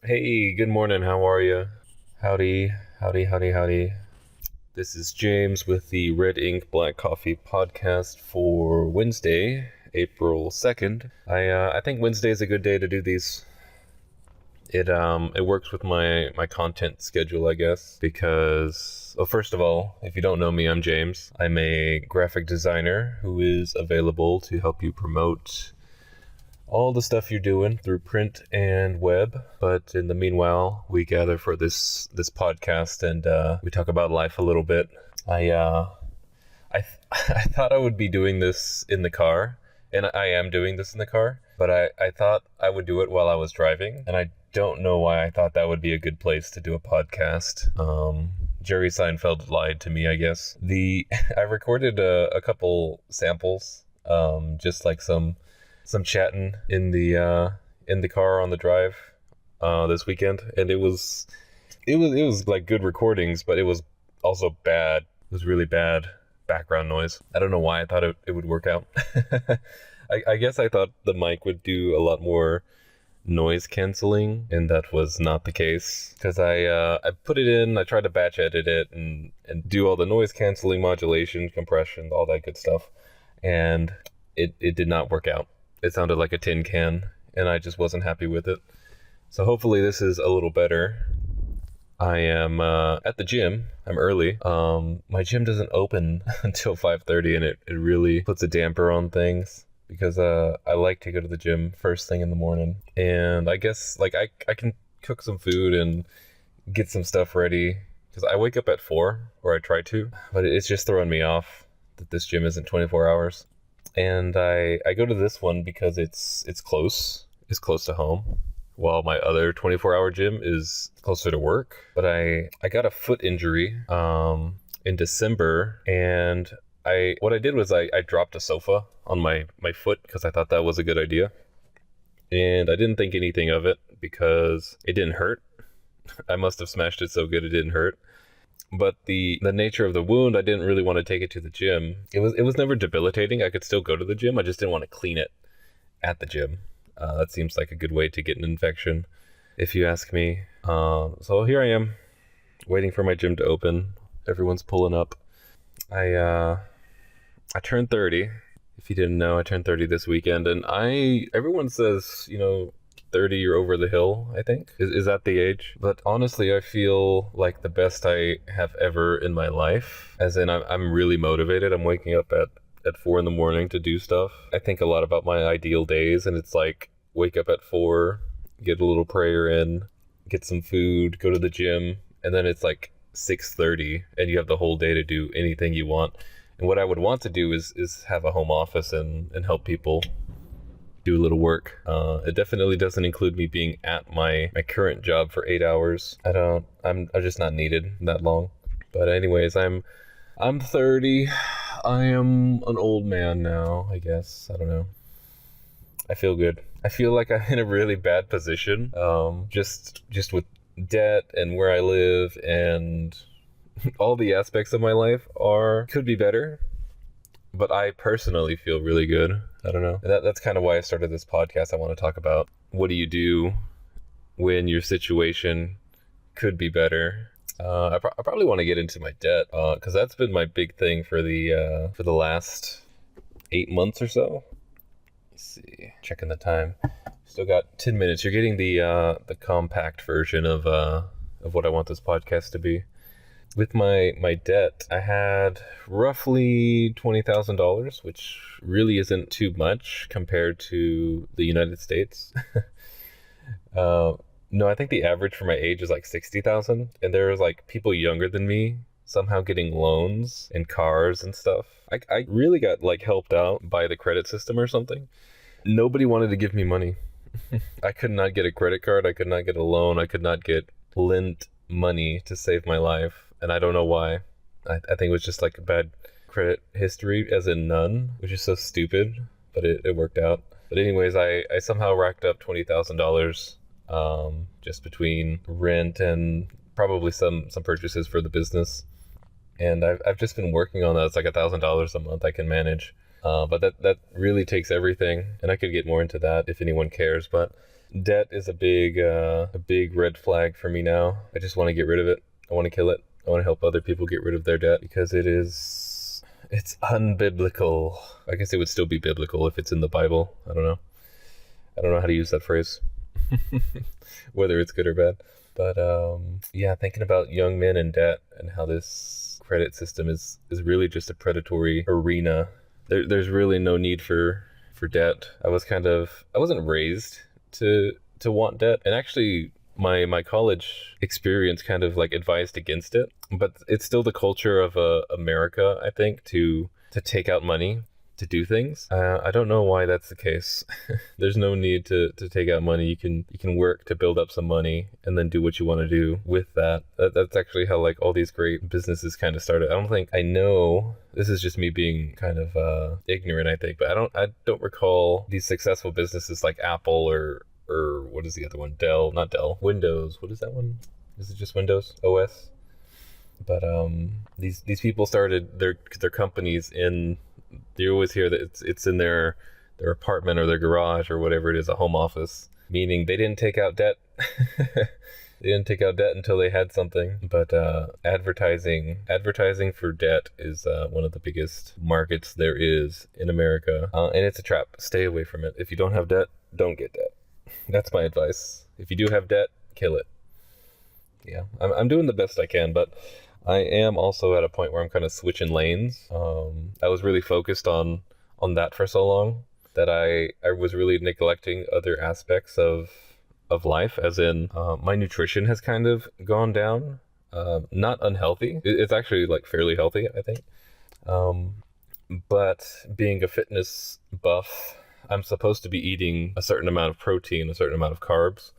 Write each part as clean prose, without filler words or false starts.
Hey, good morning. How are you? Howdy, howdy, howdy, howdy. This is James with the Red Ink Black Coffee podcast for Wednesday, April 2nd. I think Wednesday is a good day to do these. It works with my content schedule, I guess, because well, first of all, if you don't know me, I'm James. I'm a graphic designer who is available to help you promote all the stuff you're doing through print and web. But in the meanwhile, we gather for this podcast and we talk about life a little bit. I thought I would be doing this in the car, and I am doing this in the car. But I thought I would do it while I was driving, and I don't know why I thought that would be a good place to do a podcast. Jerry Seinfeld lied to me, I guess. I recorded a couple samples, just like some chatting in the car on the drive this weekend, and it was like good recordings, but it was also bad. It was really bad background noise. I don't know why I thought it would work out. I guess I thought the mic would do a lot more noise canceling, and that was not the case, because I put it in, I tried to batch edit it and do all the noise canceling, modulation, compression, all that good stuff, and it did not work out. It sounded like a tin can, and I just wasn't happy with it. So hopefully this is a little better. I am at the gym. I'm early. My gym doesn't open until 5:30, and it really puts a damper on things, because I like to go to the gym first thing in the morning. And I guess like I can cook some food and get some stuff ready, because I wake up at 4, or I try to, but it's just throwing me off that this gym isn't 24 hours. And I go to this one because it's close. It's close to home, while my other 24-hour gym is closer to work. But I got a foot injury in December, and what I did was I dropped a sofa on my foot, because I thought that was a good idea. And I didn't think anything of it because it didn't hurt. I must have smashed it so good it didn't hurt. But the nature of the wound, I didn't really want to take it to the gym. It was never debilitating. I could still go to the gym. I just didn't want to clean it at the gym. That seems like a good way to get an infection, if you ask me. So here I am, waiting for my gym to open. Everyone's pulling up. I turned 30. If you didn't know, I turned 30 this weekend, and everyone says, 30, you're over the hill, I think. Is that the age? But honestly, I feel like the best I have ever in my life. As in, I'm really motivated. I'm waking up at 4 in the morning to do stuff. I think a lot about my ideal days, and it's like, wake up at 4, get a little prayer in, get some food, go to the gym, and then it's like 6:30, and you have the whole day to do anything you want. And what I would want to do is have a home office and help people do a little work. It definitely doesn't include me being at my current job for 8 hours. I'm just not needed that long. But anyways, I'm 30. I am an old man now, I guess. I don't know. I feel good. I feel like I'm in a really bad position. Just with debt and where I live, and all the aspects of my life could be better. But I personally feel really good. I don't know. That's kind of why I started this podcast. I want to talk about, what do you do when your situation could be better? I probably want to get into my debt, because that's been my big thing for the last 8 months or so. Let's see. Checking the time. Still got 10 minutes. You're getting the compact version of what I want this podcast to be. With my debt, I had roughly $20,000, which really isn't too much compared to the United States. No, I think the average for my age is like 60,000, and there was like people younger than me somehow getting loans and cars and stuff. I really got like helped out by the credit system or something. Nobody wanted to give me money. I could not get a credit card. I could not get a loan. I could not get lent money to save my life. And I don't know why. I think it was just like a bad credit history, as in none, which is so stupid, but it worked out. But anyways, I somehow racked up $20,000 just between rent and probably some purchases for the business. And I've just been working on that. It's like $1,000 a month I can manage. But that really takes everything, and I could get more into that if anyone cares. But Debt is a big red flag for me now. I just want to get rid of it. I want to kill it. I want to help other people get rid of their debt because it's unbiblical. I guess it would still be biblical if it's in the Bible. I don't know. I don't know how to use that phrase, whether it's good or bad. But yeah, thinking about young men in debt and how this credit system is really just a predatory arena. There's really no need for debt. I wasn't raised to want debt, and actually my college experience kind of like advised against it, but it's still the culture of America, I think, to take out money to do things. I don't know why that's the case. There's no need to take out money. You can work to build up some money and then do what you want to do with that. That's actually how like all these great businesses kind of started. I know this is just me being kind of ignorant, I think, but I don't recall these successful businesses like Apple or what is the other one? Not Dell. Windows. What is that one? Is it just Windows OS? But these people started their companies in. You always hear that it's in their apartment or their garage or whatever it is, a home office, meaning they didn't take out debt. They didn't take out debt until they had something. But advertising for debt is one of the biggest markets there is in America, and it's a trap. Stay away from it. If you don't have debt, don't get debt. That's my advice. If you do have debt, kill it. Yeah, I'm doing the best I can, but I am also at a point where I'm kind of switching lanes. I was really focused on that for so long that I was really neglecting other aspects of life, as in my nutrition has kind of gone down. Not unhealthy. It's actually like fairly healthy, I think. But being a fitness buff, I'm supposed to be eating a certain amount of protein, a certain amount of carbs.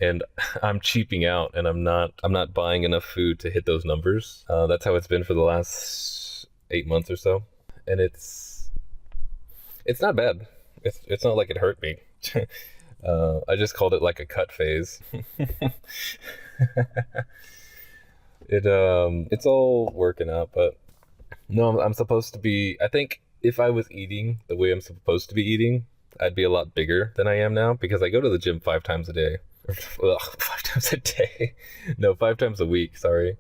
And I'm cheaping out, and I'm not buying enough food to hit those numbers. That's how it's been for the last 8 months or so, and it's not bad. It's not like it hurt me. I just called it like a cut phase. It's all working out, but no, I'm supposed to be. I think if I was eating the way I'm supposed to be eating, I'd be a lot bigger than I am now because I go to the gym 5 times a day. 5 times a day. No, 5 times a week, sorry.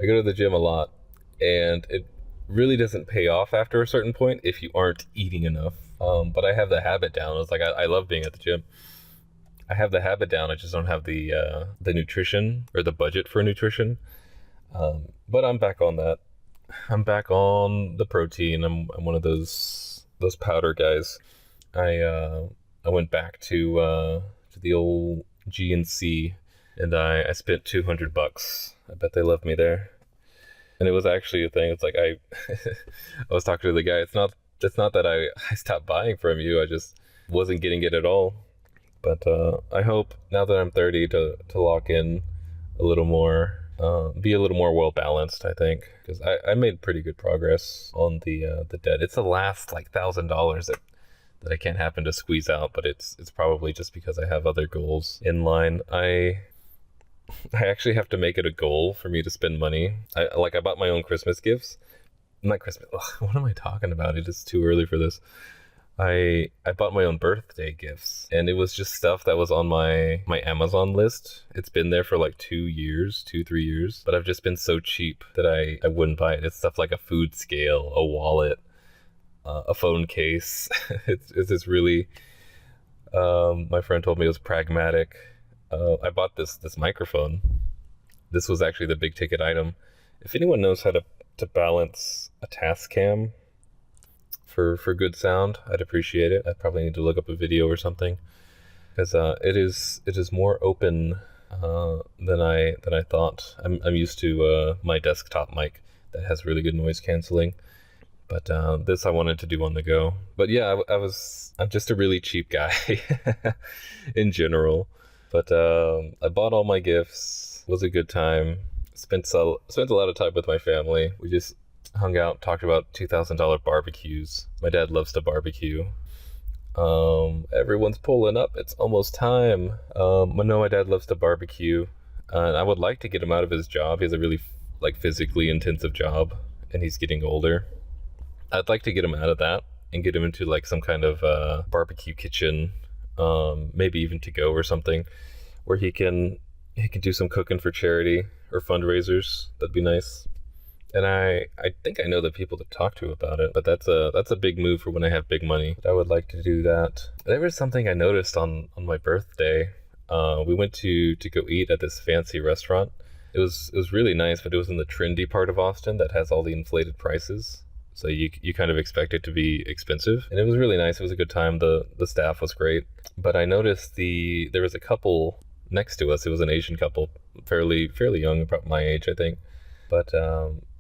I go to the gym a lot, and it really doesn't pay off after a certain point if you aren't eating enough. But I have the habit down. It's like I love being at the gym. I have the habit down. I just don't have the nutrition or the budget for nutrition. But I'm back on that. I'm back on the protein. I'm one of those powder guys. I went back to the old GNC, and I spent $200. I bet they love me there. And it was actually a thing. It's like I was talking to the guy. It's not that I stopped buying from you. I just wasn't getting it at all. But I hope now that I'm 30 to lock in a little more, be a little more well balanced. I think because I made pretty good progress on the debt. It's the last like $1,000 that I can't happen to squeeze out, but it's probably just because I have other goals in line. I actually have to make it a goal for me to spend money. I bought my own Christmas gifts. Not Christmas. Ugh, what am I talking about? It is too early for this. I bought my own birthday gifts, and it was just stuff that was on my Amazon list. It's been there for like 3 years, but I've just been so cheap that I wouldn't buy it. It's stuff like a food scale, a wallet, a phone case. It's just really, my friend told me it was pragmatic. I bought this microphone. This was actually the big ticket item. If anyone knows how to balance a Tascam for good sound, I'd appreciate it. I probably need to look up a video or something because it is more open than I thought. I'm used to my desktop mic that has really good noise canceling. But this I wanted to do on the go. But yeah, I'm just a really cheap guy in general. But I bought all my gifts. It was a good time. Spent a lot of time with my family. We just hung out, talked about $2,000 barbecues. My dad loves to barbecue. Everyone's pulling up. It's almost time. My dad loves to barbecue. And I would like to get him out of his job. He has a really physically intensive job, and he's getting older. I'd like to get him out of that and get him into some kind of barbecue kitchen maybe even to go or something, where he can do some cooking for charity or fundraisers. That'd be nice. And I think I know the people to talk to about it, but that's a big move for when I have big money. I would like to do that. There was something I noticed on my birthday. We went to go eat at this fancy restaurant. It was really nice, but it was in the trendy part of Austin that has all the inflated prices. So you kind of expect it to be expensive, and it was really nice. It was a good time. The staff was great, but I noticed there was a couple next to us. It was an Asian couple, fairly young, about my age, I think. But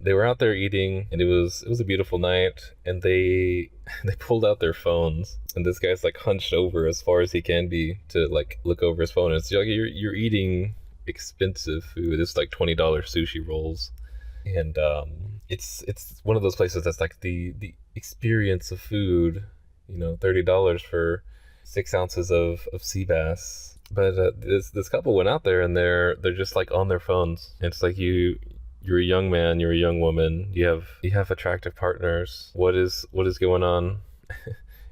they were out there eating, and it was a beautiful night. And they they pulled out their phones, and this guy's like hunched over as far as he can be to like look over his phone. And it's like you're eating expensive food. It's like $20 sushi rolls, and it's one of those places that's like the experience of food. $30 for 6 ounces of sea bass. But this couple went out there, and they're just like on their phones. And it's like you're a young man, you're a young woman, you have attractive partners. What is going on?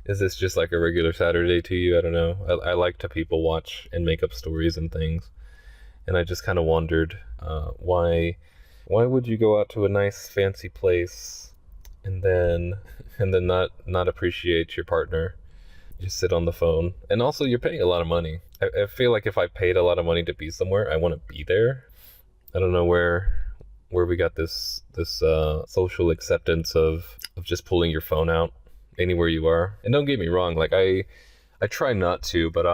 Is this just like a regular Saturday to you? I don't know. I like to people watch and make up stories and things, and I just kind of wondered why would you go out to a nice fancy place and then not appreciate your partner? Just sit on the phone. And also, you're paying a lot of money. I feel like if I paid a lot of money to be somewhere, I want to be there. I don't know where we got this social acceptance of just pulling your phone out anywhere you are. And don't get me wrong, like I try not to, but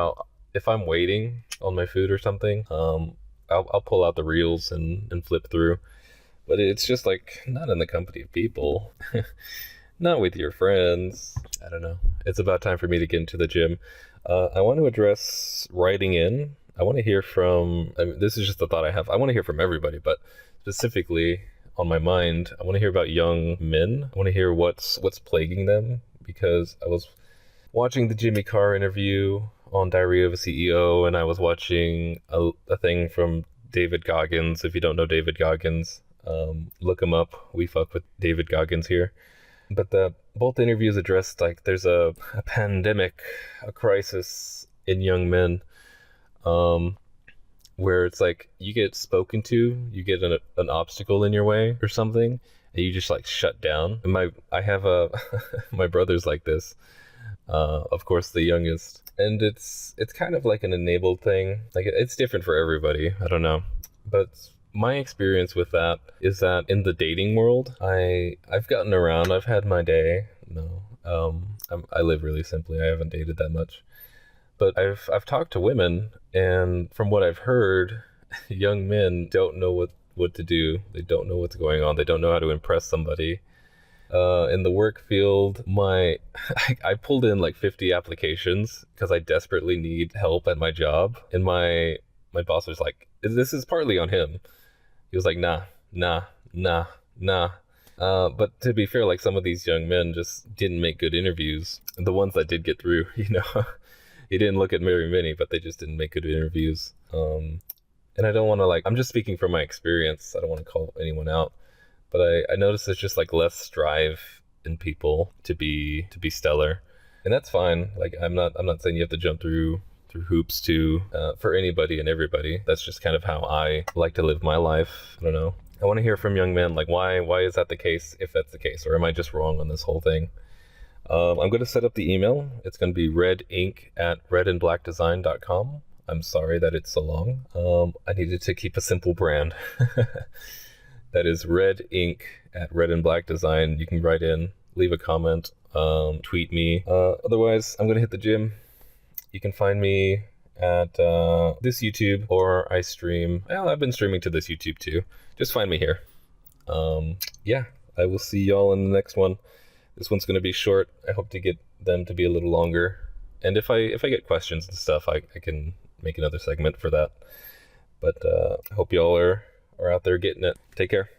if I'm waiting on my food or something, I'll pull out the reels and flip through. But it's just like not in the company of people. Not with your friends. I don't know. It's about time for me to get into the gym. I want to address writing in. I want to hear from, this is just the thought I have. I want to hear from everybody, but specifically on my mind, I want to hear about young men. I want to hear what's plaguing them, because I was watching the Jimmy Carr interview on Diary of a CEO, and I was watching a thing from David Goggins. If you don't know David Goggins, look him up. We fuck with David Goggins here. But both interviews addressed like there's a pandemic, a crisis in young men, where it's like you get spoken to, you get an obstacle in your way or something, and you just like shut down. And I have my brother's like this, of course the youngest, and it's kind of like an enabled thing. Like it's different for everybody. I don't know, but my experience with that is that in the dating world, I've gotten around. I've had my day. No, I live really simply. I haven't dated that much, but I've talked to women, and from what I've heard, young men don't know what to do. They don't know what's going on. They don't know how to impress somebody. In the work field, I pulled in like 50 applications because I desperately need help at my job, and my boss was like, "This is partly on him." He was like, nah. But to be fair, like some of these young men just didn't make good interviews. The ones that did get through, he didn't look at very many, but they just didn't make good interviews. And I don't want to I'm just speaking from my experience. I don't want to call anyone out, but I noticed there's just like less strive in people to be stellar, and that's fine. Like I'm not saying you have to jump through hoops for anybody and everybody. That's just kind of how I like to live my life. I don't know. I want to hear from young men, like why is that the case, if that's the case, or am I just wrong on this whole thing? I'm going to set up the email. It's going to be redink@redandblackdesign.com. I'm sorry that it's so long. I needed to keep a simple brand. That is redink@redandblackdesign. You can write in, leave a comment, tweet me. Otherwise, I'm going to hit the gym. You can find me at this YouTube, or I stream. Well, I've been streaming to this YouTube too. Just find me here. Yeah, I will see y'all in the next one. This one's going to be short. I hope to get them to be a little longer. And if I get questions and stuff, I can make another segment for that. But I hope y'all are out there getting it. Take care.